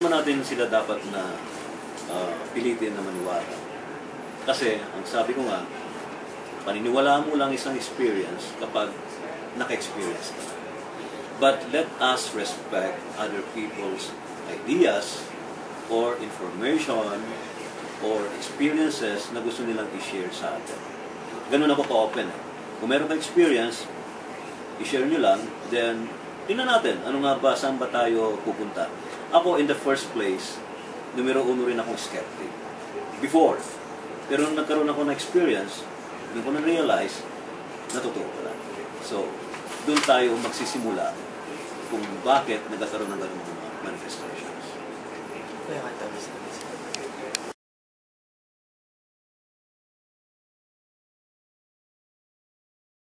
natin sila dapat na pilitin na maniwala. Kasi, ang sabi ko nga, paniniwalaan mo lang isang experience kapag naka-experience ka. But let us respect other people's ideas or information or experiences na gusto nilang i-share sa atin. Ganun ako ka-open. Kung meron kang experience, i-share nyo lang, then tingnan natin, ano nga ba, saan ba tayo pupunta. Ako, in the first place, numero 1 rin akong skeptic. Before. Pero nung nagkaroon ako ng experience, doon ko na-realize, natotoo pala. So, doon tayo magsisimula kung bakit nagkakaroon ng ganung mga manifestations. Kaya ka tapos